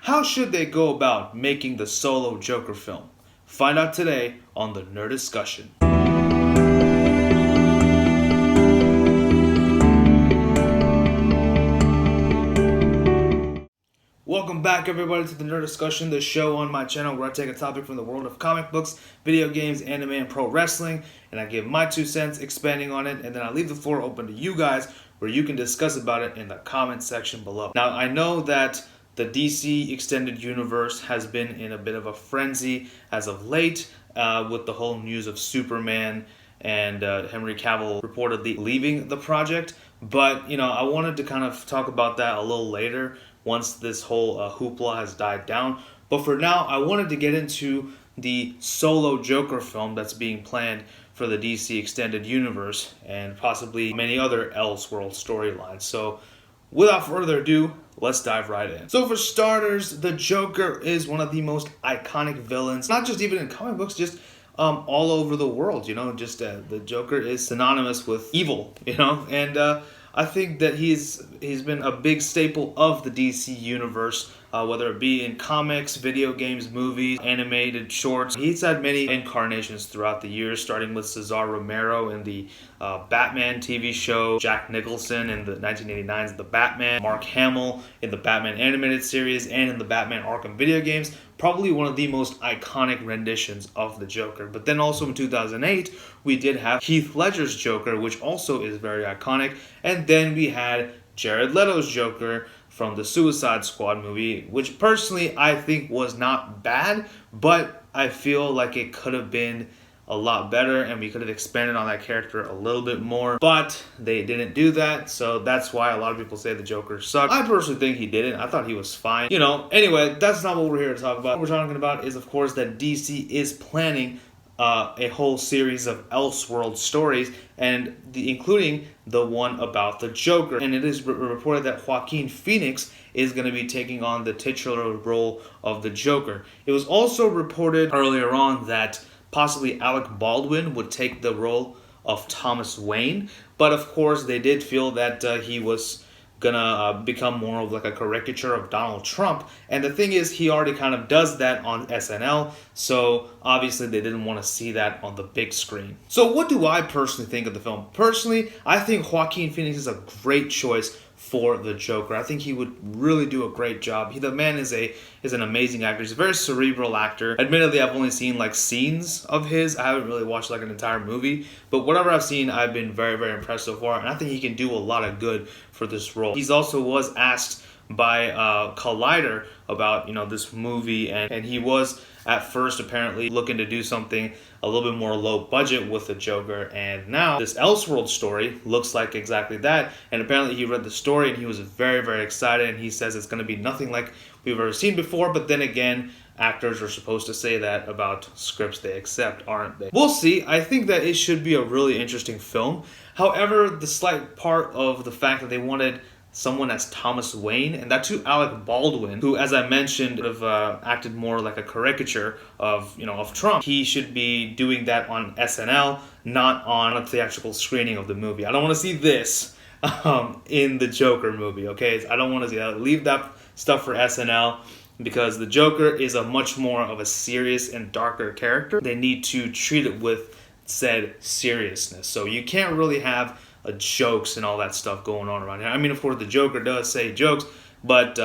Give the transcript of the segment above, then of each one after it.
How should they go about making the solo Joker film? Find out today on the Nerdiscussion. Welcome back, everybody, to the Nerdiscussion, the show on my channel where I take a topic from the world of comic books, video games, anime, and pro wrestling, and I give my 2 cents expanding on it, and then I leave the floor open to you guys where you can discuss about it in the comment section below. Now, I know that the DC Extended Universe has been in a bit of a frenzy as of late with the whole news of Superman and Henry Cavill reportedly leaving the project, but, I wanted to kind of talk about that a little later once this whole hoopla has died down. But for now, I wanted to get into the solo Joker film that's being planned for the DC Extended Universe and possibly many other Elseworld storylines. So without further ado, let's dive right in. So for starters, the Joker is one of the most iconic villains, not just even in comic books, just all over the world. The Joker is synonymous with evil, and I think that he's been a big staple of the DC universe, whether it be in comics, video games, movies, animated shorts. He's had many incarnations throughout the years, starting with Cesar Romero in the Batman TV show, Jack Nicholson in the 1989's The Batman, Mark Hamill in the Batman animated series, and in the Batman Arkham video games. Probably one of the most iconic renditions of the Joker. But then also in 2008, we did have Heath Ledger's Joker, which also is very iconic. And then we had Jared Leto's Joker from the Suicide Squad movie, which personally I think was not bad, but I feel like it could have been a lot better and we could have expanded on that character a little bit more, but they didn't do that, so that's why a lot of people say the Joker sucked. I personally think he didn't. I thought he was fine. Anyway, that's not what we're here to talk about. What we're talking about is, of course, that DC is planning a whole series of Elseworld stories, and including the one about the Joker. And it is reported that Joaquin Phoenix is going to be taking on the titular role of the Joker. It was also reported earlier on that possibly Alec Baldwin would take the role of Thomas Wayne, but of course they did feel that he was gonna become more of like a caricature of Donald Trump, and the thing is, he already kind of does that on SNL, so obviously they didn't want to see that on the big screen. So what do I personally think of the film? Personally, I think Joaquin Phoenix is a great choice for the Joker. I think he would really do a great job. The man is an amazing actor. He's a very cerebral actor. Admittedly, I've only seen like scenes of his. I haven't really watched like an entire movie, but whatever I've seen, I've been very, very impressed so far, and I think he can do a lot of good for this role. He's also was asked by Collider about this movie, and he was at first apparently looking to do something a little bit more low budget with the Joker, and now this Elseworld story looks like exactly that. And apparently he read the story and he was very, very excited, and he says it's going to be nothing like we've ever seen before. But then again, actors are supposed to say that about scripts they accept, aren't they? We'll see. I think that it should be a really interesting film. However, the slight part of the fact that they wanted someone as Thomas Wayne, and that too Alec Baldwin, who, as I mentioned, would have acted more like a caricature of Trump. He should be doing that on SNL, not on a theatrical screening of the movie. I don't want to see this in the Joker movie, okay? I don't want to see that. Leave that stuff for SNL, because the Joker is a much more of a serious and darker character. They need to treat it with said seriousness. So you can't really have jokes and all that stuff going on around here. I mean, of course, the Joker does say jokes, but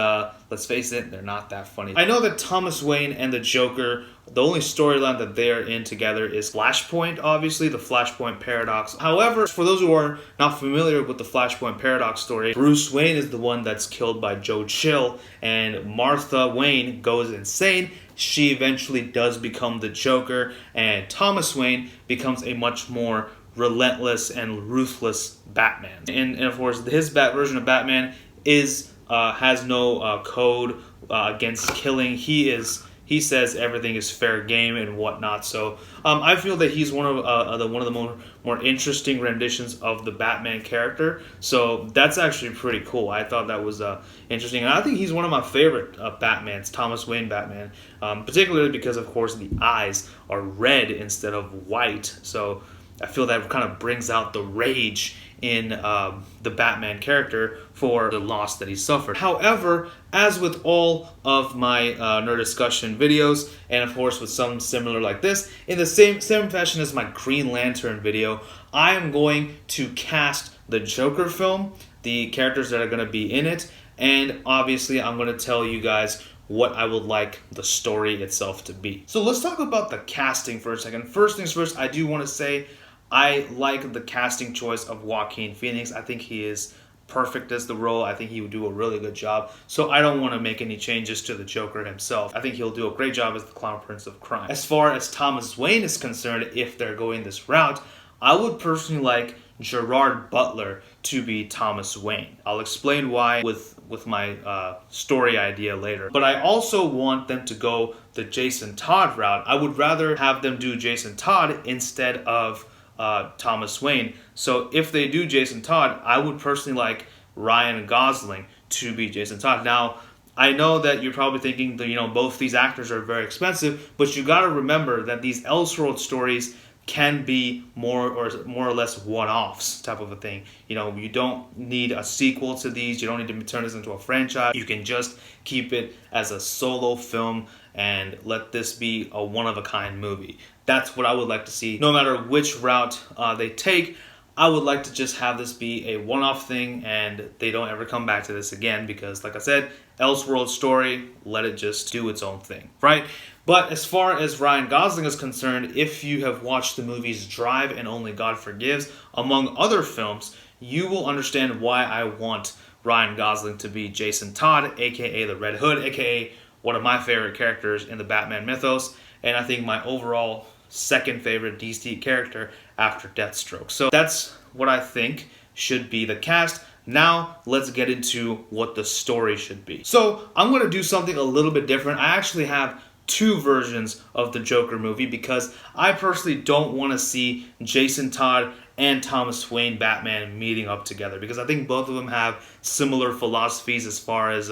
let's face it, they're not that funny. I know that Thomas Wayne and the Joker, the only storyline that they're in together is Flashpoint, obviously, the Flashpoint Paradox. However, for those who are not familiar with the Flashpoint Paradox story, Bruce Wayne is the one that's killed by Joe Chill, and Martha Wayne goes insane. She eventually does become the Joker, and Thomas Wayne becomes a much more relentless and ruthless Batman. And of course, his version of Batman has no code against killing. He says everything is fair game and whatnot. So I feel that he's one of the more interesting renditions of the Batman character. So that's actually pretty cool. I thought that was interesting, and I think he's one of my favorite Batmans, Thomas Wayne Batman, particularly because, of course, the eyes are red instead of white. So I feel that kind of brings out the rage in the Batman character for the loss that he suffered. However, as with all of my nerd discussion videos, and of course with some similar like this, in the same fashion as my Green Lantern video, I am going to cast the Joker film, the characters that are going to be in it, and obviously I'm going to tell you guys what I would like the story itself to be. So let's talk about the casting for a second. First things first, I do want to say I like the casting choice of Joaquin Phoenix. I think he is perfect as the role. I think he would do a really good job. So I don't want to make any changes to the Joker himself. I think he'll do a great job as the Clown Prince of Crime. As far as Thomas Wayne is concerned, if they're going this route, I would personally like Gerard Butler to be Thomas Wayne. I'll explain why with my story idea later. But I also want them to go the Jason Todd route. I would rather have them do Jason Todd instead of Thomas Wayne. So if they do Jason Todd, I would personally like Ryan Gosling to be Jason Todd. Now, I know that you're probably thinking that, both these actors are very expensive, but you got to remember that these Elseworld stories can be more or less one-offs type of a thing. You don't need a sequel to these. You don't need to turn this into a franchise. You can just keep it as a solo film and let this be a one-of-a-kind movie. That's what I would like to see. No matter which route they take, I would like to just have this be a one-off thing and they don't ever come back to this again because, like I said, Elseworld story, let it just do its own thing, right? But as far as Ryan Gosling is concerned, if you have watched the movies Drive and Only God Forgives, among other films, you will understand why I want Ryan Gosling to be Jason Todd, aka the Red Hood, aka one of my favorite characters in the Batman mythos, and I think my overall second favorite DC character after Deathstroke. So that's what I think should be the cast. Now let's get into what the story should be. So I'm going to do something a little bit different. I actually have two versions of the Joker movie because I personally don't want to see Jason Todd and Thomas Wayne Batman meeting up together because I think both of them have similar philosophies as far as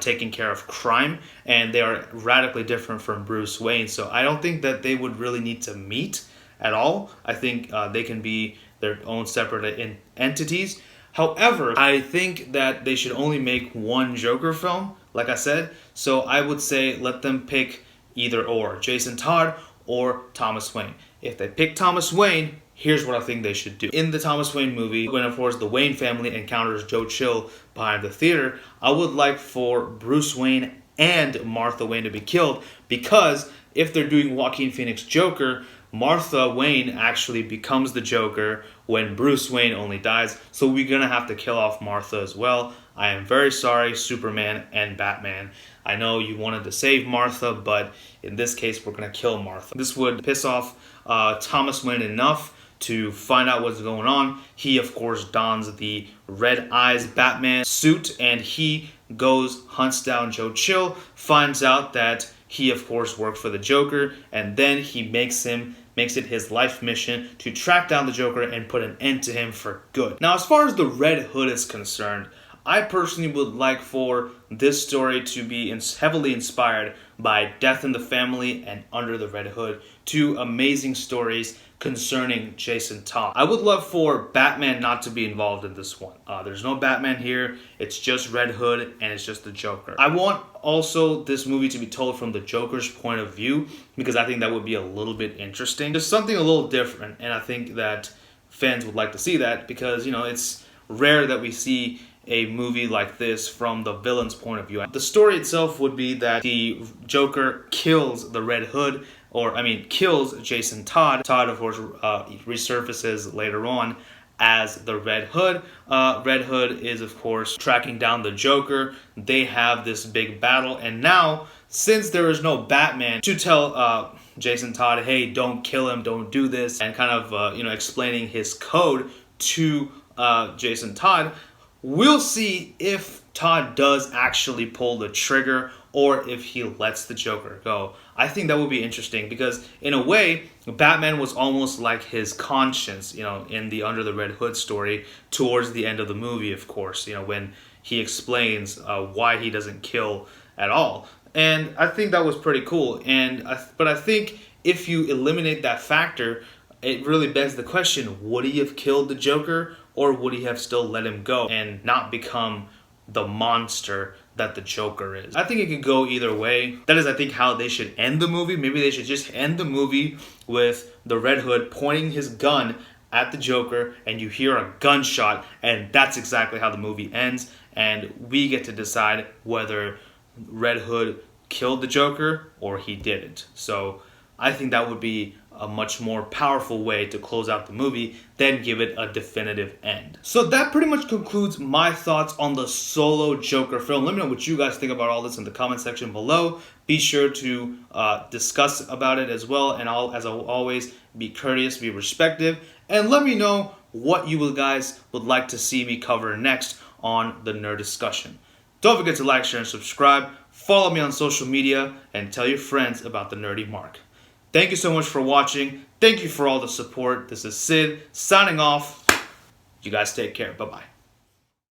taking care of crime, and they are radically different from Bruce Wayne. So I don't think that they would really need to meet at all. I think they can be their own separate entities. However, I think that they should only make one Joker film, like I said. So I would say let them pick either or, Jason Todd or Thomas Wayne. If they pick Thomas Wayne, here's what I think they should do. In the Thomas Wayne movie, when of course the Wayne family encounters Joe Chill behind the theater, I would like for Bruce Wayne and Martha Wayne to be killed because if they're doing Joaquin Phoenix Joker, Martha Wayne actually becomes the Joker when Bruce Wayne only dies. So we're going to have to kill off Martha as well. I am very sorry, Superman and Batman. I know you wanted to save Martha, but in this case, we're going to kill Martha. This would piss off Thomas Wayne enough to find out what's going on. He, of course, dons the Red Eyes Batman suit, and he goes, hunts down Joe Chill, finds out that he, of course, worked for the Joker, and then he makes it his life mission to track down the Joker and put an end to him for good. Now, as far as the Red Hood is concerned, I personally would like for this story to be heavily inspired by Death in the Family and Under the Red Hood, two amazing stories concerning Jason Todd. I would love for Batman not to be involved in this one. There's no Batman here. It's just Red Hood and it's just the Joker. I want also this movie to be told from the Joker's point of view because I think that would be a little bit interesting. Just something a little different, and I think that fans would like to see that because, it's rare that we see a movie like this from the villain's point of view. The story itself would be that the Joker kills the Red Hood, kills Jason Todd. Todd, of course, resurfaces later on as the Red Hood. Red Hood is, of course, tracking down the Joker. They have this big battle, and now, since there is no Batman to tell Jason Todd, hey, don't kill him, don't do this, and kind of, explaining his code to Jason Todd, we'll see if Todd does actually pull the trigger or if he lets the Joker go. I think that would be interesting because, in a way, Batman was almost like his conscience, in the Under the Red Hood story towards the end of the movie, of course, when he explains why he doesn't kill at all. And I think that was pretty cool. But I think if you eliminate that factor, it really begs the question, would he have killed the Joker, or would he have still let him go and not become the monster that the Joker is? I think it could go either way. That is, I think, how they should end the movie. Maybe they should just end the movie with the Red Hood pointing his gun at the Joker, and you hear a gunshot, and that's exactly how the movie ends, and we get to decide whether Red Hood killed the Joker or he didn't. So I think that would be a much more powerful way to close out the movie than give it a definitive end. So that pretty much concludes my thoughts on the Solo Joker film. Let me know what you guys think about all this in the comment section below. Be sure to discuss about it as well, and as always, be courteous, be respectful, and let me know what you guys would like to see me cover next on the Nerd Discussion. Don't forget to like, share, and subscribe. Follow me on social media, and tell your friends about the Nerdy Mark. Thank you so much for watching. Thank you for all the support. This is Sid signing off. You guys take care. Bye-bye.